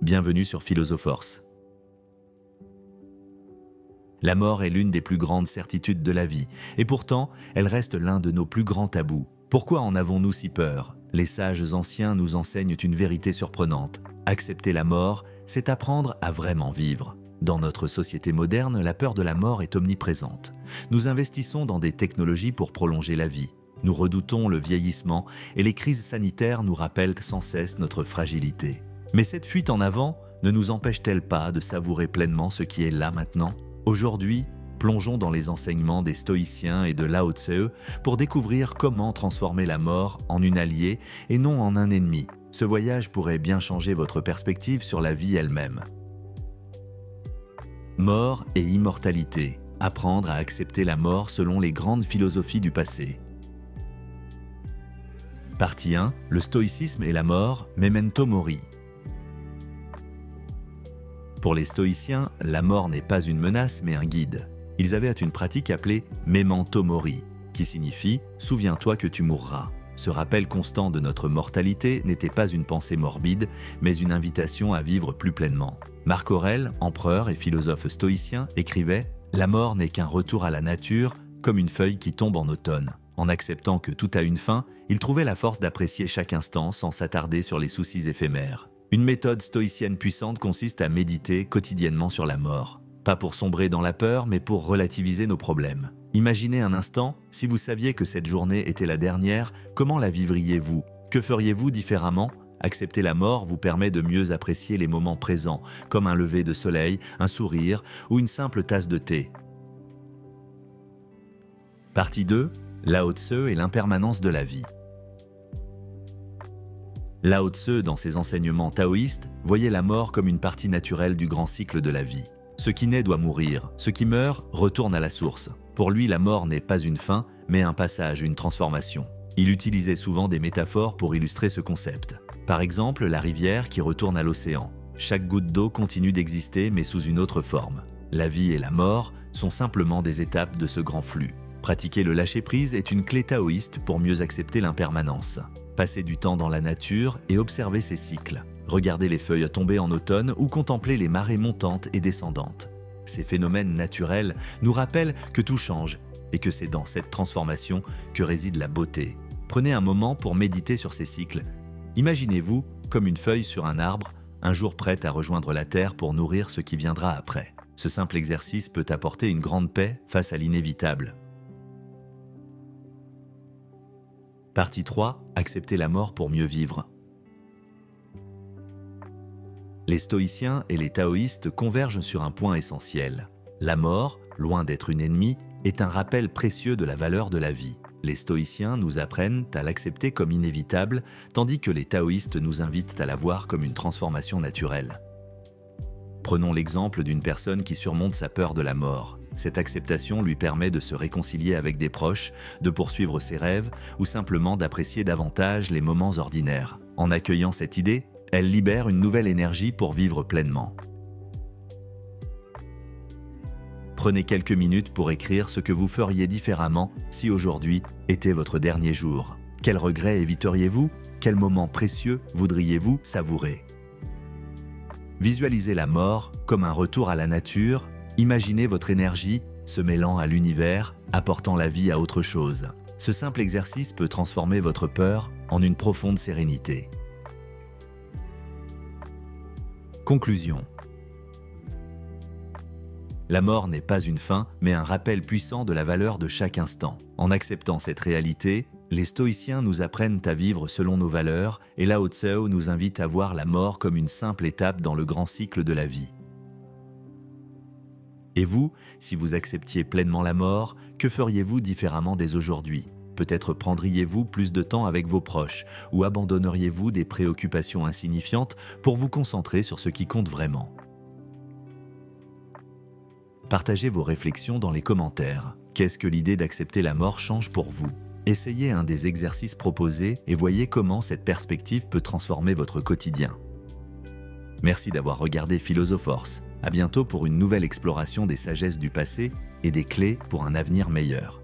Bienvenue sur Philosopherse. La mort est l'une des plus grandes certitudes de la vie, et pourtant, elle reste l'un de nos plus grands tabous. Pourquoi en avons-nous si peur? Les sages anciens nous enseignent une vérité surprenante. Accepter la mort, c'est apprendre à vraiment vivre. Dans notre société moderne, la peur de la mort est omniprésente. Nous investissons dans des technologies pour prolonger la vie. Nous redoutons le vieillissement et les crises sanitaires nous rappellent sans cesse notre fragilité. Mais cette fuite en avant ne nous empêche-t-elle pas de savourer pleinement ce qui est là maintenant? Aujourd'hui, plongeons dans les enseignements des stoïciens et de Lao Tse pour découvrir comment transformer la mort en une alliée et non en un ennemi. Ce voyage pourrait bien changer votre perspective sur la vie elle-même. Mort et immortalité. Apprendre à accepter la mort selon les grandes philosophies du passé. Partie 1. Le stoïcisme et la mort, Memento Mori. Pour les stoïciens, la mort n'est pas une menace mais un guide. Ils avaient une pratique appelée Memento Mori, qui signifie « souviens-toi que tu mourras ». Ce rappel constant de notre mortalité n'était pas une pensée morbide, mais une invitation à vivre plus pleinement. Marc Aurèle, empereur et philosophe stoïcien, écrivait « La mort n'est qu'un retour à la nature, comme une feuille qui tombe en automne ». En acceptant que tout a une fin, il trouvait la force d'apprécier chaque instant sans s'attarder sur les soucis éphémères. Une méthode stoïcienne puissante consiste à méditer quotidiennement sur la mort. Pas pour sombrer dans la peur, mais pour relativiser nos problèmes. Imaginez un instant, si vous saviez que cette journée était la dernière, comment la vivriez-vous? Que feriez-vous différemment? Accepter la mort vous permet de mieux apprécier les moments présents, comme un lever de soleil, un sourire ou une simple tasse de thé. Partie 2. Lao Tse et l'impermanence de la vie. Lao Tse, dans ses enseignements taoïstes, voyait la mort comme une partie naturelle du grand cycle de la vie. Ce qui naît doit mourir, ce qui meurt retourne à la source. Pour lui, la mort n'est pas une fin, mais un passage, une transformation. Il utilisait souvent des métaphores pour illustrer ce concept. Par exemple, la rivière qui retourne à l'océan. Chaque goutte d'eau continue d'exister, mais sous une autre forme. La vie et la mort sont simplement des étapes de ce grand flux. Pratiquer le lâcher-prise est une clé taoïste pour mieux accepter l'impermanence. Passer du temps dans la nature et observer ses cycles. Regarder les feuilles tomber en automne ou contempler les marées montantes et descendantes. Ces phénomènes naturels nous rappellent que tout change et que c'est dans cette transformation que réside la beauté. Prenez un moment pour méditer sur ces cycles. Imaginez-vous comme une feuille sur un arbre, un jour prête à rejoindre la terre pour nourrir ce qui viendra après. Ce simple exercice peut apporter une grande paix face à l'inévitable. Partie 3. Accepter la mort pour mieux vivre. Les stoïciens et les taoïstes convergent sur un point essentiel. La mort, loin d'être une ennemie, est un rappel précieux de la valeur de la vie. Les stoïciens nous apprennent à l'accepter comme inévitable, tandis que les taoïstes nous invitent à la voir comme une transformation naturelle. Prenons l'exemple d'une personne qui surmonte sa peur de la mort. Cette acceptation lui permet de se réconcilier avec des proches, de poursuivre ses rêves ou simplement d'apprécier davantage les moments ordinaires. En accueillant cette idée, elle libère une nouvelle énergie pour vivre pleinement. Prenez quelques minutes pour écrire ce que vous feriez différemment si aujourd'hui était votre dernier jour. Quels regrets éviteriez-vous? Quels moments précieux voudriez-vous savourer? Visualisez la mort comme un retour à la nature. Imaginez votre énergie se mêlant à l'univers, apportant la vie à autre chose. Ce simple exercice peut transformer votre peur en une profonde sérénité. Conclusion. La mort n'est pas une fin, mais un rappel puissant de la valeur de chaque instant. En acceptant cette réalité, les stoïciens nous apprennent à vivre selon nos valeurs et Lao Tse nous invite à voir la mort comme une simple étape dans le grand cycle de la vie. Et vous, si vous acceptiez pleinement la mort, que feriez-vous différemment dès aujourd'hui? Peut-être prendriez-vous plus de temps avec vos proches ou abandonneriez-vous des préoccupations insignifiantes pour vous concentrer sur ce qui compte vraiment? Partagez vos réflexions dans les commentaires. Qu'est-ce que l'idée d'accepter la mort change pour vous? Essayez un des exercices proposés et voyez comment cette perspective peut transformer votre quotidien. Merci d'avoir regardé Philosopherse. À bientôt pour une nouvelle exploration des sagesses du passé et des clés pour un avenir meilleur.